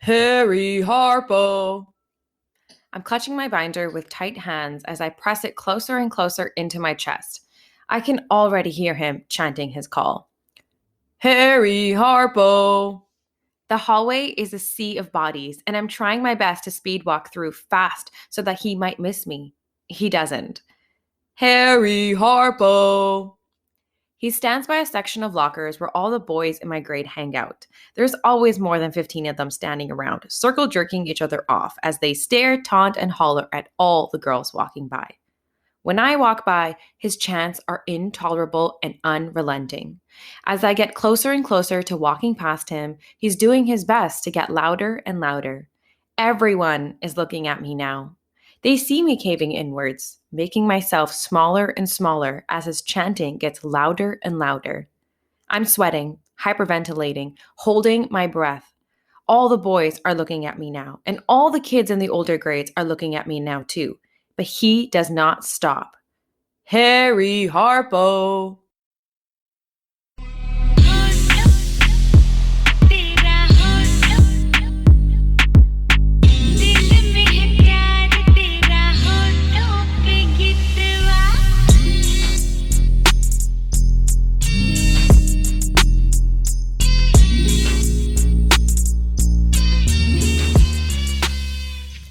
Harry Harpo. I'm clutching my binder with tight hands as I press it closer and closer into my chest. I can already hear him chanting his call. Harry Harpo. The hallway is a sea of bodies, and I'm trying my best to speed walk through fast so that he might miss me. He doesn't. Harry Harpo. He stands by a section of lockers where all the boys in my grade hang out. There's always more than 15 of them standing around, circle jerking each other off as they stare, taunt, and holler at all the girls walking by. When I walk by, his chants are intolerable and unrelenting. As I get closer and closer to walking past him, he's doing his best to get louder and louder. Everyone is looking at me now. They see me caving inwards, making myself smaller and smaller as his chanting gets louder and louder. I'm sweating, hyperventilating, holding my breath. All the boys are looking at me now, and all the kids in the older grades are looking at me now too. But he does not stop. Harry Harpo.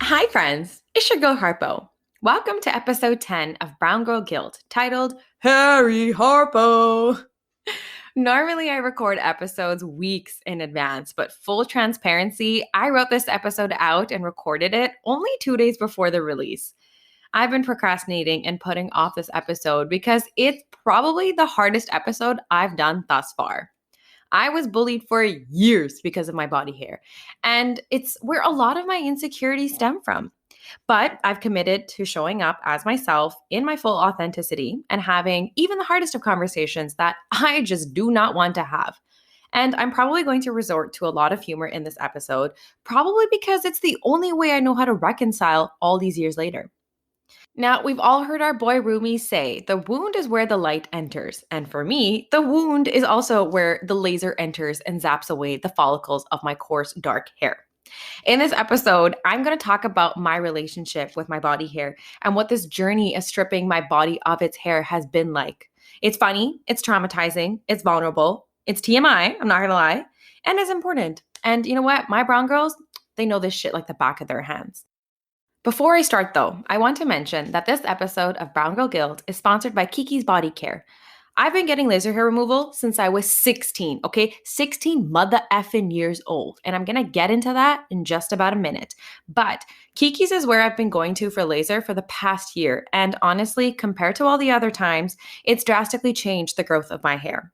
Hi, friends. It's your girl Harpo. Welcome to episode 10 of Brown Girl Guilt, titled Harry Harpo. Normally, I record episodes weeks in advance, but full transparency, I wrote this episode out and recorded it only 2 days before the release. I've been procrastinating and putting off this episode because it's probably the hardest episode I've done thus far. I was bullied for years because of my body hair, and it's where a lot of my insecurities stem from. But I've committed to showing up as myself in my full authenticity and having even the hardest of conversations that I just do not want to have. And I'm probably going to resort to a lot of humor in this episode, probably because it's the only way I know how to reconcile all these years later. Now, we've all heard our boy Rumi say, the wound is where the light enters. And for me, the wound is also where the laser enters and zaps away the follicles of my coarse, dark hair. In this episode, I'm going to talk about my relationship with my body hair and what this journey of stripping my body of its hair has been like. It's funny, it's traumatizing, it's vulnerable, it's TMI, I'm not going to lie, and it's important. And you know what? My brown girls, they know this shit like the back of their hands. Before I start, though, I want to mention that this episode of Brown Girl Guild is sponsored by Kiki's Body Care. I've been getting laser hair removal since I was 16, okay? 16 mother effing years old. And I'm gonna get into that in just about a minute. But Kiki's is where I've been going to for laser for the past year. And honestly, compared to all the other times, it's drastically changed the growth of my hair.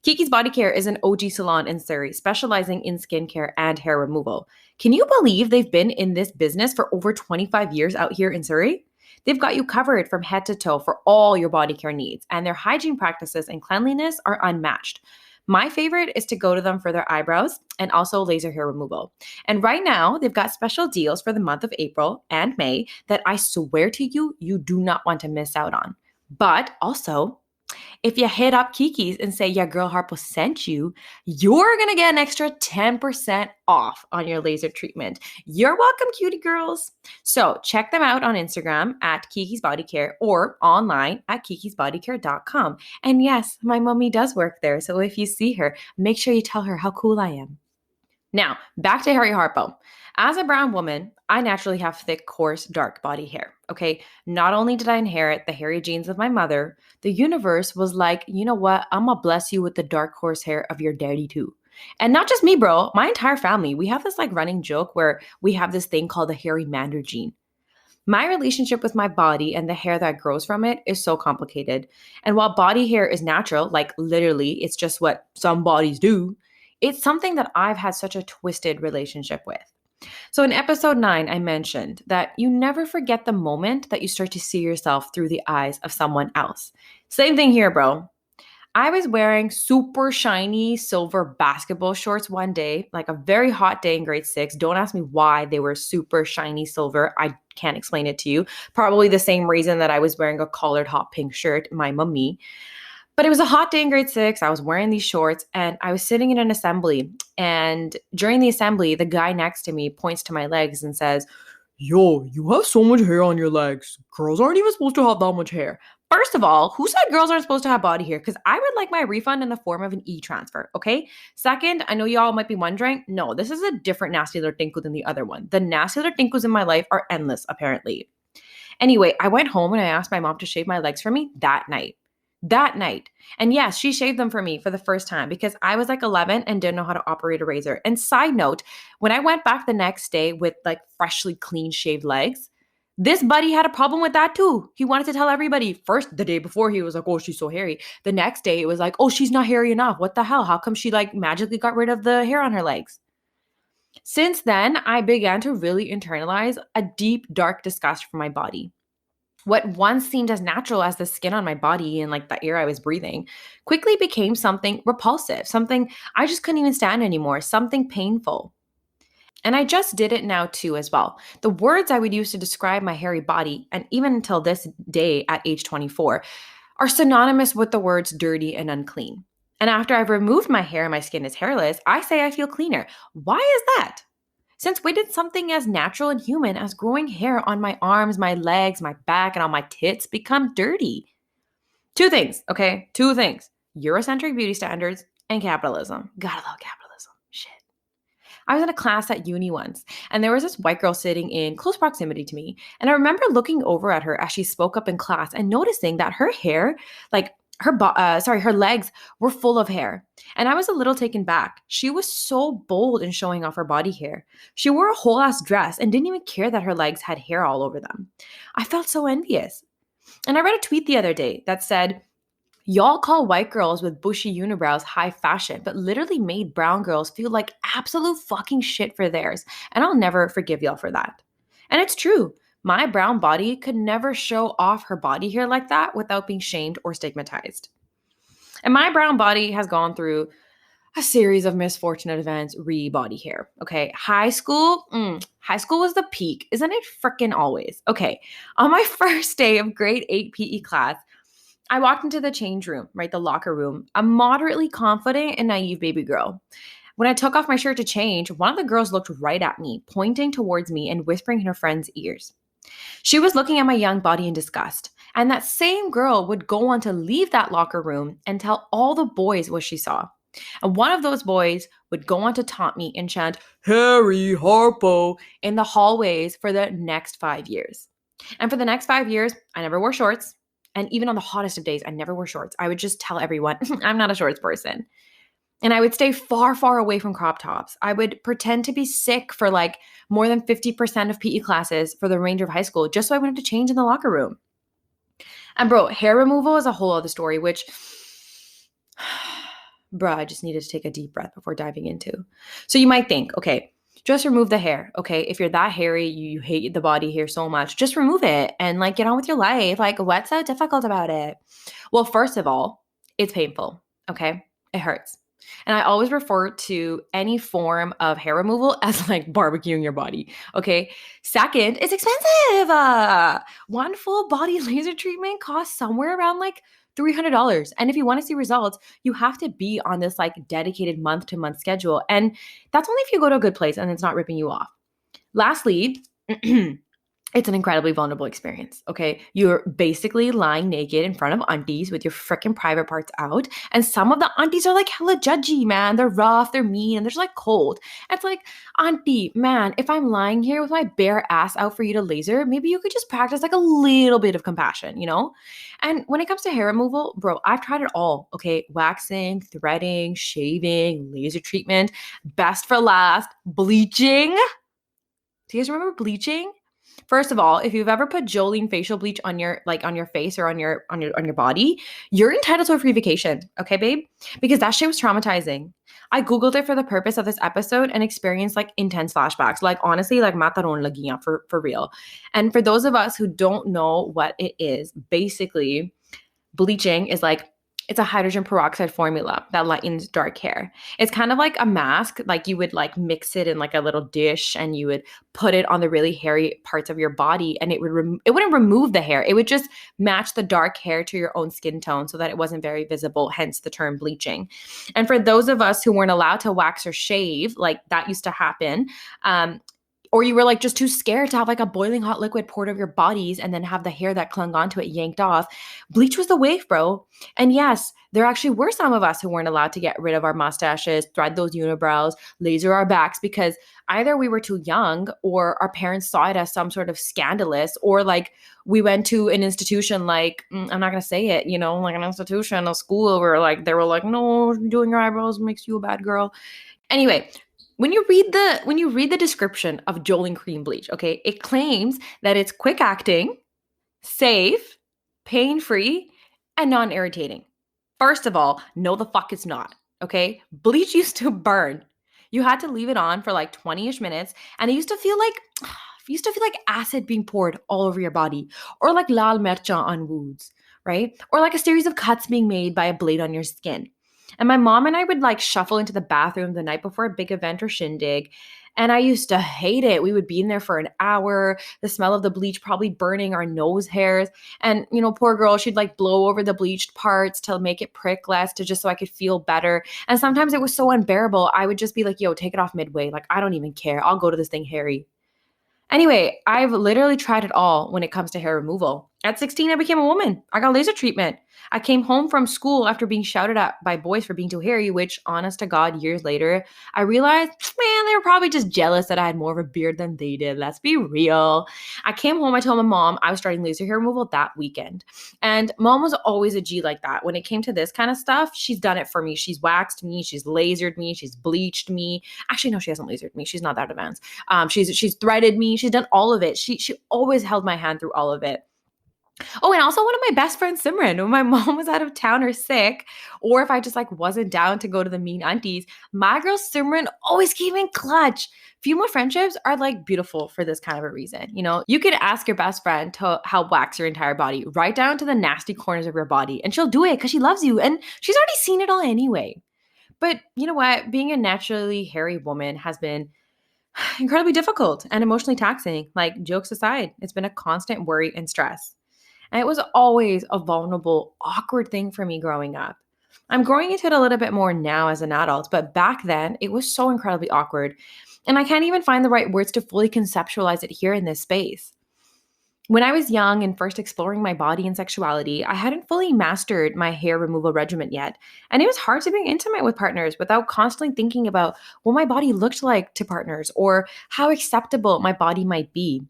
Kiki's Body Care is an OG salon in Surrey, specializing in skincare and hair removal. Can you believe they've been in this business for over 25 years out here in Surrey? They've got you covered from head to toe for all your body care needs, and their hygiene practices and cleanliness are unmatched. My favorite is to go to them for their eyebrows and also laser hair removal. And right now, they've got special deals for the month of April and May that I swear to you, you do not want to miss out on. But also, if you hit up Kiki's and say, yeah, girl Harpo sent you, you're going to get an extra 10% off on your laser treatment. You're welcome, cutie girls. So check them out on Instagram at Kiki's Body Care or online at kikisbodycare.com. And yes, my mommy does work there. So if you see her, make sure you tell her how cool I am. Now, back to Harry Harpo. As a brown woman, I naturally have thick, coarse, dark body hair. Okay, not only did I inherit the hairy genes of my mother, the universe was like, you know what? I'm gonna bless you with the dark, coarse hair of your daddy too. And not just me, bro, my entire family. We have this like running joke where we have this thing called the hairy mander gene. My relationship with my body and the hair that grows from it is so complicated. And while body hair is natural, like literally, it's just what some bodies do, it's something that I've had such a twisted relationship with. So in episode 9, I mentioned that you never forget the moment that you start to see yourself through the eyes of someone else. Same thing here, bro. I was wearing super shiny silver basketball shorts one day, like a very hot day in grade 6. Don't ask me why they were super shiny silver. I can't explain it to you. Probably the same reason that I was wearing a collared hot pink shirt, my mummy. But it was a hot day in grade 6. I was wearing these shorts and I was sitting in an assembly. And during the assembly, the guy next to me points to my legs and says, "Yo, you have so much hair on your legs. Girls aren't even supposed to have that much hair." First of all, who said girls aren't supposed to have body hair? Because I would like my refund in the form of an e-transfer, okay? Second, I know y'all might be wondering, no, this is a different nasty tinku than the other one. The nasty tinkus in my life are endless, apparently. Anyway, I went home and I asked my mom to shave my legs for me that night. That night. And yes, she shaved them for me for the first time because I was like 11 and didn't know how to operate a razor. And side note, when I went back the next day with like freshly clean shaved legs, this buddy had a problem with that too. He wanted to tell everybody. First, the day before, he was like, "Oh, she's so hairy." The next day, it was like, "Oh, she's not hairy enough. What the hell? How come she like magically got rid of the hair on her legs?" Since then, I began to really internalize a deep, dark disgust for my body. What once seemed as natural as the skin on my body and like the air I was breathing quickly became something repulsive, something I just couldn't even stand anymore, something painful. And I just did it now too, as well. The words I would use to describe my hairy body, and even until this day at age 24, are synonymous with the words dirty and unclean. And after I've removed my hair and my skin is hairless, I say I feel cleaner. Why is that? Since when did something as natural and human as growing hair on my arms, my legs, my back, and on my tits become dirty? Two things, okay? Two things. Eurocentric beauty standards and capitalism. Gotta love capitalism. Shit. I was in a class at uni once, and there was this white girl sitting in close proximity to me. And I remember looking over at her as she spoke up in class and noticing that her hair, like her legs were full of hair. And I was a little taken back. She was so bold in showing off her body hair. She wore a whole ass dress and didn't even care that her legs had hair all over them. I felt so envious. And I read a tweet the other day that said, "Y'all call white girls with bushy unibrows high fashion, but literally made brown girls feel like absolute fucking shit for theirs. And I'll never forgive y'all for that." And it's true. My brown body could never show off her body hair like that without being shamed or stigmatized. And my brown body has gone through a series of misfortunate events re body hair. Okay. High school was the peak. Isn't it freaking always? Okay. On my first day of grade 8 PE class, I walked into the change room, right? The locker room, a moderately confident and naive baby girl. When I took off my shirt to change, one of the girls looked right at me, pointing towards me and whispering in her friend's ears. She was looking at my young body in disgust. And that same girl would go on to leave that locker room and tell all the boys what she saw. And one of those boys would go on to taunt me and chant, "Harry Harpo," in the hallways for the next 5 years. And for the next 5 years, I never wore shorts. And even on the hottest of days, I never wore shorts. I would just tell everyone, I'm not a shorts person. And I would stay far, far away from crop tops. I would pretend to be sick for like more than 50% of PE classes for the remainder of high school just so I wouldn't have to change in the locker room. And bro, hair removal is a whole other story, which, bruh, I just needed to take a deep breath before diving into. So you might think, okay, just remove the hair. Okay, if you're that hairy, you hate the body hair so much, just remove it and like get on with your life. Like, what's so difficult about it? Well, first of all, it's painful. Okay, it hurts. And I always refer to any form of hair removal as like barbecuing your body. Okay. Second, it's expensive. One full body laser treatment costs somewhere around like $300. And if you want to see results, you have to be on this like dedicated month to month schedule. And that's only if you go to a good place and it's not ripping you off. Lastly, it's an incredibly vulnerable experience, okay? You're basically lying naked in front of aunties with your freaking private parts out. And some of the aunties are like hella judgy, man. They're rough, they're mean, and they're just like cold. It's like, auntie, man, if I'm lying here with my bare ass out for you to laser, maybe you could just practice like a little bit of compassion, you know? And when it comes to hair removal, bro, I've tried it all, okay? Waxing, threading, shaving, laser treatment, best for last, bleaching. Do you guys remember bleaching? First of all, if you've ever put Jolene facial bleach on your face or on your body, you're entitled to a free vacation, okay, babe? Because that shit was traumatizing. I googled it for the purpose of this episode and experienced like intense flashbacks. Like honestly, like mataron lagiyan for real. And for those of us who don't know what it is, basically bleaching is like It's a hydrogen peroxide formula that lightens dark hair. It's kind of like a mask, like you would like mix it in like a little dish and you would put it on the really hairy parts of your body and it wouldn't remove the hair. It would just match the dark hair to your own skin tone so that it wasn't very visible, hence the term bleaching. And for those of us who weren't allowed to wax or shave, like that used to happen, or you were like just too scared to have like a boiling hot liquid poured over your bodies and then have the hair that clung onto it yanked off, bleach was the wave, bro. And yes, there actually were some of us who weren't allowed to get rid of our mustaches, thread those unibrows, laser our backs because either we were too young or our parents saw it as some sort of scandalous, or like we went to an institution like, I'm not going to say it, like an institution, a school where like they were like, no, doing your eyebrows makes you a bad girl. Anyway, when you read the description of Jolene Cream Bleach, okay, it claims that it's quick acting, safe, pain-free, and non-irritating. First of all, no the fuck it's not, okay? Bleach used to burn. You had to leave it on for like 20-ish minutes, and it used to feel like acid being poured all over your body, or like lal mercha on wounds, right? Or like a series of cuts being made by a blade on your skin. And my mom and I would like shuffle into the bathroom the night before a big event or shindig. And I used to hate it. We would be in there for an hour, the smell of the bleach probably burning our nose hairs. And, poor girl, she'd like blow over the bleached parts to make it prick less, to just so I could feel better. And sometimes it was so unbearable. I would just be like, yo, take it off midway. Like, I don't even care. I'll go to this thing hairy. Anyway, I've literally tried it all when it comes to hair removal. At 16, I became a woman. I got laser treatment. I came home from school after being shouted at by boys for being too hairy, which, honest to God, years later, I realized, man, they were probably just jealous that I had more of a beard than they did. Let's be real. I came home, I told my mom I was starting laser hair removal that weekend. And mom was always a G like that. When it came to this kind of stuff, she's done it for me. She's waxed me, she's lasered me, she's bleached me. Actually, no, she hasn't lasered me. She's not that advanced. She's threaded me. She's done all of it. She always held my hand through all of it. Oh, and also one of my best friends, Simran, when my mom was out of town or sick, or if I just like wasn't down to go to the mean aunties, my girl Simran always came in clutch. Female friendships are like beautiful for this kind of a reason. You could ask your best friend to help wax your entire body, right down to the nasty corners of your body, and she'll do it because she loves you and she's already seen it all anyway. But you know what? Being a naturally hairy woman has been incredibly difficult and emotionally taxing. Like, jokes aside, it's been a constant worry and stress. And it was always a vulnerable, awkward thing for me growing up. I'm growing into it a little bit more now as an adult, but back then it was so incredibly awkward. And I can't even find the right words to fully conceptualize it here in this space. When I was young and first exploring my body and sexuality, I hadn't fully mastered my hair removal regimen yet. And it was hard to be intimate with partners without constantly thinking about what my body looked like to partners or how acceptable my body might be.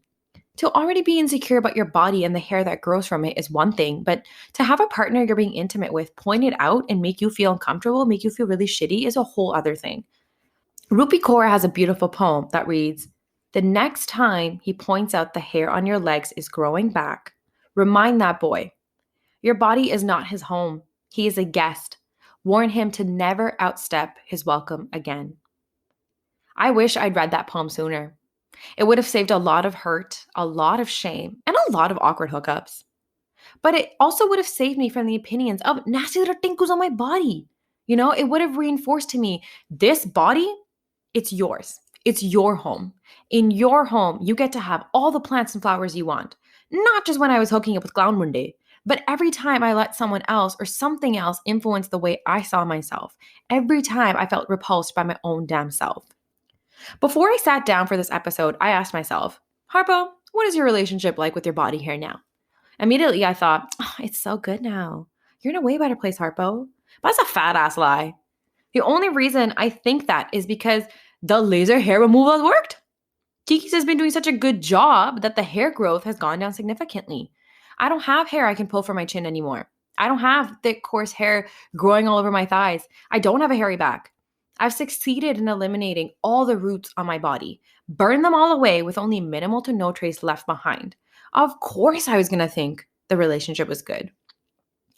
To already be insecure about your body and the hair that grows from it is one thing, but to have a partner you're being intimate with point it out and make you feel uncomfortable, make you feel really shitty is a whole other thing. Rupi Kaur has a beautiful poem that reads, "The next time he points out the hair on your legs is growing back, remind that boy, your body is not his home. He is a guest. Warn him to never outstep his welcome again." I wish I'd read that poem sooner. It would have saved a lot of hurt, a lot of shame, and a lot of awkward hookups. But it also would have saved me from the opinions of nasty little tinkus on my body. It would have reinforced to me, this body, it's yours. It's your home. In your home, you get to have all the plants and flowers you want. Not just when I was hooking up with Clown one day, but every time I let someone else or something else influence the way I saw myself. Every time I felt repulsed by my own damn self. Before I sat down for this episode, I asked myself, Harpo, what is your relationship like with your body hair now? Immediately, I thought, oh, it's so good now. You're in a way better place, Harpo. But that's a fat ass lie. The only reason I think that is because the laser hair removal has worked. Kiki's has been doing such a good job that the hair growth has gone down significantly. I don't have hair I can pull from my chin anymore. I don't have thick, coarse hair growing all over my thighs. I don't have a hairy back. I've succeeded in eliminating all the roots on my body, burned them all away with only minimal to no trace left behind. Of course I was going to think the relationship was good.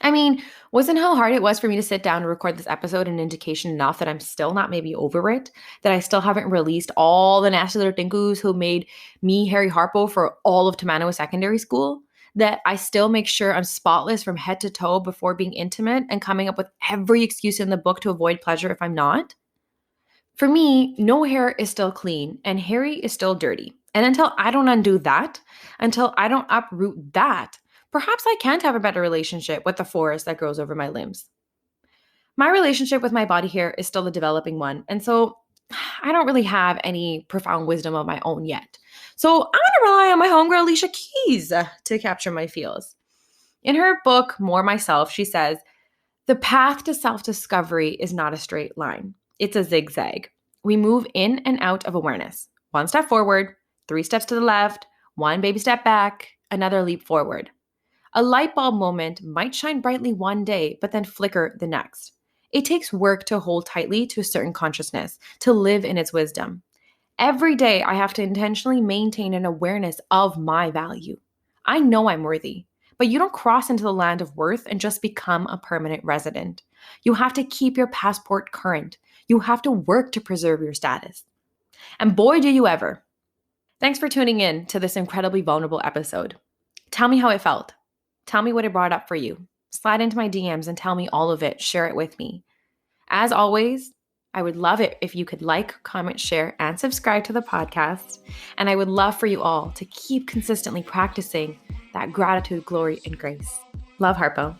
I mean, wasn't how hard it was for me to sit down and record this episode an indication enough that I'm still not maybe over it? That I still haven't released all the nasty little dinkus who made me Harry Harpo for all of Tamanawa Secondary School? that I still make sure I'm spotless from head to toe before being intimate and coming up with every excuse in the book to avoid pleasure if I'm not? For me, no hair is still clean and hairy is still dirty. And until I don't undo that, until I don't uproot that, perhaps I can't have a better relationship with the forest that grows over my limbs. My relationship with my body hair is still a developing one. And so I don't really have any profound wisdom of my own yet. So I'm going to rely on my homegirl Alicia Keys to capture my feels. In her book, More Myself, she says, the path to self discovery is not a straight line, it's a zigzag. We move in and out of awareness. One step forward, three steps to the left, one baby step back, another leap forward. A light bulb moment might shine brightly one day, but then flicker the next. It takes work to hold tightly to a certain consciousness, to live in its wisdom. Every day, I have to intentionally maintain an awareness of my value. I know I'm worthy, but you don't cross into the land of worth and just become a permanent resident. You have to keep your passport current. You have to work to preserve your status. And boy, do you ever. Thanks for tuning in to this incredibly vulnerable episode. Tell me how it felt. Tell me what it brought up for you. Slide into my DMs and tell me all of it. Share it with me. As always, I would love it if you could like, comment, share, and subscribe to the podcast. And I would love for you all to keep consistently practicing that gratitude, glory, and grace. Love, Harpo.